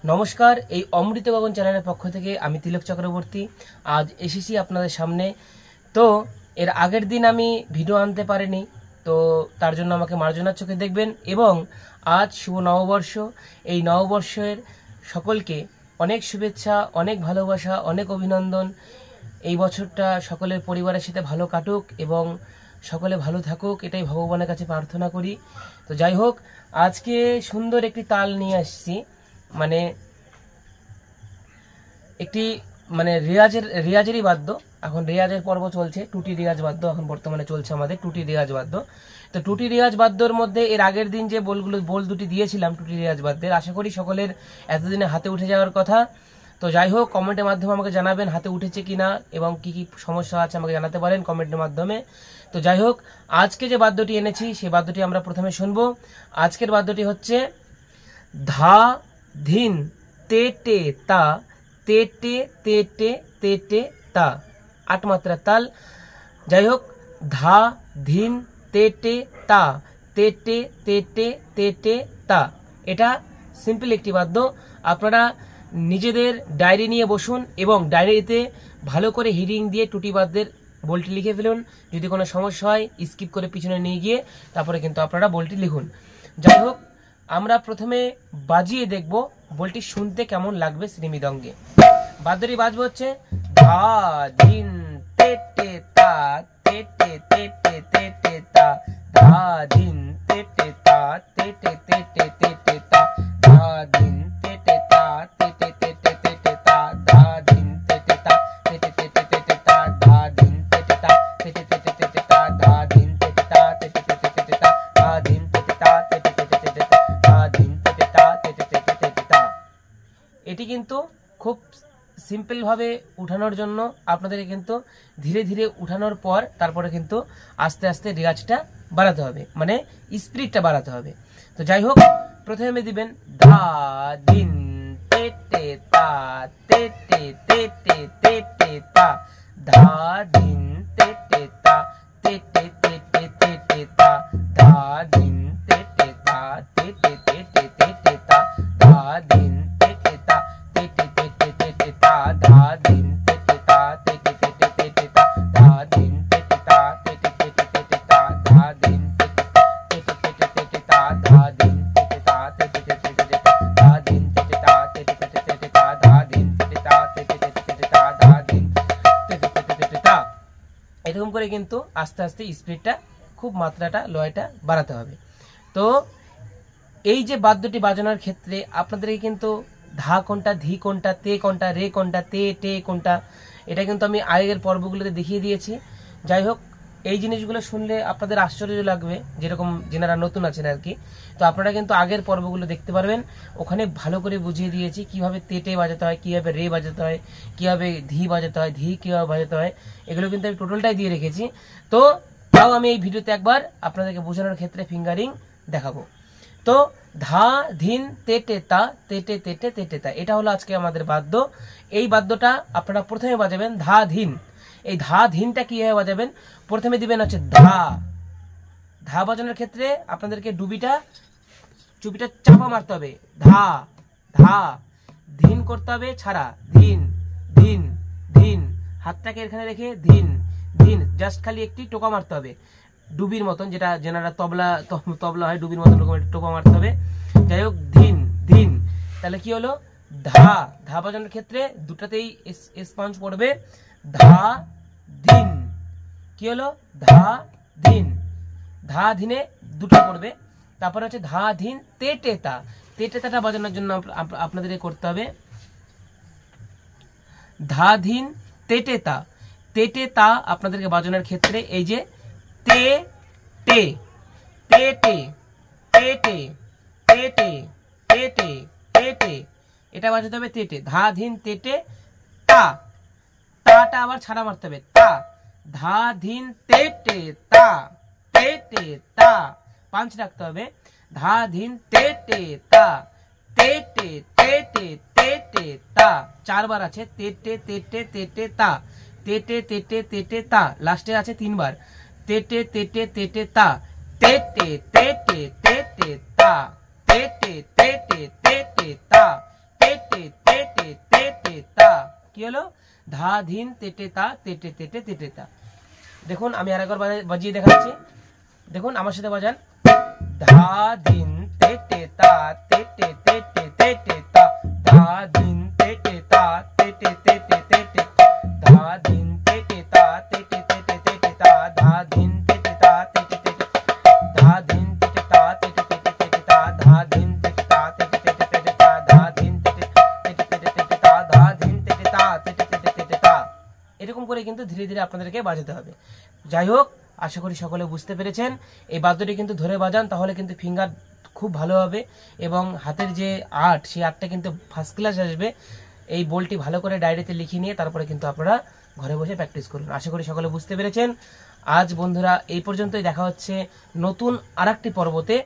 নমস্কার, এই অমৃত গগন চ্যানেলের পক্ষ থেকে আমি তিলক চক্রবর্তী আজ এসেছি আপনাদের সামনে। তো এর আগের দিন আমি ভিডিও আনতে পারিনি, তো তার জন্য আমাকে মার্জনার চোখে দেখবেন। এবং আজ শুভ নববর্ষ, এই নববর্ষের সকলকে অনেক শুভেচ্ছা, অনেক ভালোবাসা, অনেক অভিনন্দন। এই বছরটা সকলের পরিবারের সাথে ভালো কাটুক এবং সকলে ভালো থাকুক, এটাই ভগবানের কাছে প্রার্থনা করি। তো যাই হোক, আজকে সুন্দর একটি তাল নিয়ে আসছি, মানে একটি রেয়াজেরই বাদ্য। এখন রেয়াজের পর্ব চলছে, টুটি রেয়াজ বাদ্য এখন বর্তমানে চলছে আমাদের টুটি রেয়াজ বাদ্য। তো টুটি রেয়াজ বাদ্যর মধ্যে এর আগের দিন যে বোল দুটি দিয়েছিলাম টুটি রেয়াজ বাদ্যের, আশা করি সকলের এতদিনে হাতে উঠে যাওয়ার কথা। তো যাই হোক, কমেন্টের মাধ্যমে আমাকে জানাবেন হাতে উঠেছে কিনা এবং কি কি সমস্যা আছে আমাকে জানাতে পারেন কমেন্টের মাধ্যমে। তো যাই হোক, আজকে যে বাদ্যটি এনেছি সেই বাদ্যটি আমরা প্রথমে শুনবো। আজকের বাদ্যটি হচ্ছে ধা ধিন তে টে তা তে টে তে টে তে টে তা, 8 মাত্রার তাল। যাই হোক, ধা ধিন তে টে তা তে টে তে টে তে টে তা, এটা সিম্পল একটি বাদ্য। আপনারা নিজেদের ডায়েরি নিয়ে বসুন এবং ডায়েরিতে ভালো করে হিডিং দিয়ে টুটি বাদ্যের বলটি লিখে ফেলুন। যদি কোনো সমস্যা হয় স্কিপ করে পিছনে নিয়ে গিয়ে তারপরে কিন্তু আপনারা বলটি লিখুন। যাই হোক, আমরা প্রথমে বাজিয়ে দেখব বলটি শুনতে কেমন লাগবে শ্রীমৃদঙ্গে। বাদ্যটি বাজবে হচ্ছে ধা ধিন তে টে তা তে টে তে টে তে টে তা, ধা ধিন তে টে তা তে টে তে টে তে টে তা, ধা ধিন তে টে তা তে টে তে টে তে টে তা, ধা ধিন তে টে তা তে টে তে টে তে টে তা, ধা ধিন তে টে তা তে টে তে টে তে তা, ধা ধিন তে টে তা তে টে তে তে তা, ধা ধিন তে টে তা তে টে তে তে তা, ধা ধিন তে টে তা তে টে তে তে তা। এটি কিন্তু খুব সিম্পল ভাবে উঠানোর জন্য আপনাদেরকে কিন্তু ধীরে ধীরে উঠানোর পর তারপরে কিন্তু আস্তে আস্তে রেওয়াজটা বাড়াতে হবে, মানে স্পিডটা বাড়াতে হবে। তো যাই হোক, প্রথমে দিবেন ধা ধিন তে টে তা তে টে তে টে তে টে তা, ধা ধিন তে টে তা তে টে তে টে তে টে তা, ধা ধিন তে টে তা তে টে তে টে তে টে তা, ধা ধিন তে টে তা তে টে তে টে তে টে তা, ধা ধিন তে টে তা তে টে তে টে তে টে তা, ধা ধিন তে টে তা তে টে তে টে তে টে তা, ধা ধিন তে টে তা তে টে তে তে তে তা, ধা ধিন তে টে তা তে টে তে তে তে তা, ধা ধিন তে টে তা তে টে তে তে তে তা, ধা ধিন তে টে তে তে তে তা। এরকম করে কিন্তু আস্তে আস্তে স্পিডটা, খুব মাত্রাটা লয়টা বাড়াতে হবে। তো এই যে বাদ্যটি বাজানোর ক্ষেত্রে আপনাদেরকে কিন্তু ধা কোনটা, ধি কোনটা, তে কোনটা, রে কোনটা, তে টে কোনটা, এটা কিন্তু আমি আগের পর্বগুলোতে দেখিয়ে দিয়েছি। যাই হোক, এই জিনিসগুলো শুনলে আপনাদের আশ্চর্য লাগবে, যেরকম যেনারা নতুন আছেন আর কি। তো আপনারা কিন্তু আগের পর্বগুলো দেখতে পারবেন, ওখানে ভালো করে বুঝিয়ে দিয়েছি কিভাবে তেটে বাজাতে হয়, কিভাবে রে বাজাতে হয়, কিভাবে ধি বাজাতে হয়, ধি কিভাবে বাজাতে হয়, এগুলো কিন্তু আমি টোটালটাই দিয়ে রেখেছি। তো তাও আমি এই ভিডিওতে একবার আপনাদেরকে বোঝানোর ক্ষেত্রে ফিঙ্গারিং দেখাবো। তো ধা ধিন তে টে তা তে টে তে টে তে টে তা, এটা হলো আজকে আমাদের বাদ্য। এই বাদ্যটা আপনারা প্রথমে বাজাবেন ধা ধিন। এই ধা ধিনটা কিভাবে বাজাবেন, প্রথমে দিবেন হচ্ছে ধা। ধা বাজানোর ক্ষেত্রে আপনাদেরকে চুপিটা চাপা মারতে হবে, ধা ধা। ধিন করতে হবে ছাড়া, ধিন ধিন ধিন, হাতটাকে এখানে রেখে ধিন ধিন, জাস্ট খালি একটি টোকা মারতে হবে ডুবির মতন, যেটা যেনারা তবলা হয় ডুবির মতন রকম একটা টোকা মারতে হবে। যাই হোক, ধিন ধিন, তাহলে কি হলো ধা। ধা বাজানোর ক্ষেত্রে দুটাতেই স্পঞ্জ পড়বে, ধা ধিন। কি হলো ধা ধিন, ধা ধিনে দুটো পড়বে। তারপরে হচ্ছে ধা ধিন তে টে তা। তে টে তাটা বাজানোর জন্য আপনাদের করতে হবে ধা ধিন তে টে তা। তে টে তা আপনাদেরকে বাজানোর ক্ষেত্রে এই যে তে টে তে টে তে টে তে টে তে টে তে টে, এটা বাজাতে হবে তে টে। ধা ধিন তে টে তা, তাটা আবার ছাড়া মারতে হবে, তা। ধা ধিন তে টে তা তে টে তা, পাঁচ রাখতে হবে। ধা ধিন তে টে তা তে টে তে টে তে টে তা, 4 বার আছে, তে টে তে টে তে টে তা, তে টে তে টে তে টে তা, লাস্টে আছে 3 বার, তে টে তে টে তে টে তা, তে টে তে টে তে টে তা, তে টে তে টে তে টে তা, তে কি হলো? ধা ধিন তেটে তা তেটে তেটে তেটে তা। দেখুন আমি আরেকবার বাজিয়ে দেখাচ্ছি, দেখুন আমার সাথে বাজান। ধা ধিন তেটে তা তেটে তেটে তেটে তা, ধা ধিন তেটে তা তেটে তেটে তেটে, ধা ধিন তেটে তা তেটে তেটে তেটে তা, ধা ধিন তেটে তা তেটে তেটে, ধা ধিন তেটে তা তেটে তেটে তেটে তা, ধা ধিন তেটে তা তেটে তেটে তেটে তা, ধা ধিন তেটে তেটে তেটে তেটে তা, ধা ধিন তেটে তা তেটে তেটে তেটে তা। এরকম করে কিন্তু ধীরে ধীরে আপনাদেরকে বাজাতে হবে। যাই হোক, আশা করি সকলে বুঝতে পেরেছেন। এই বাদ্যটি কিন্তু ধরে বাজান, তাহলে কিন্তু ফিঙ্গার খুব ভালো হবে এবং হাতের যে আর্ট, সেই আর্টটা কিন্তু ফার্স্ট ক্লাস আসবে। এই বলটি ভালো করে ডায়েরিতে লিখে নিয়ে তারপরে কিন্তু আপনারা ঘরে বসে প্র্যাকটিস করুন। আশা করি সকলে বুঝতে পেরেছেন। আজ বন্ধুরা এই পর্যন্তই, দেখা হচ্ছে নতুন আরেকটি পর্বতে।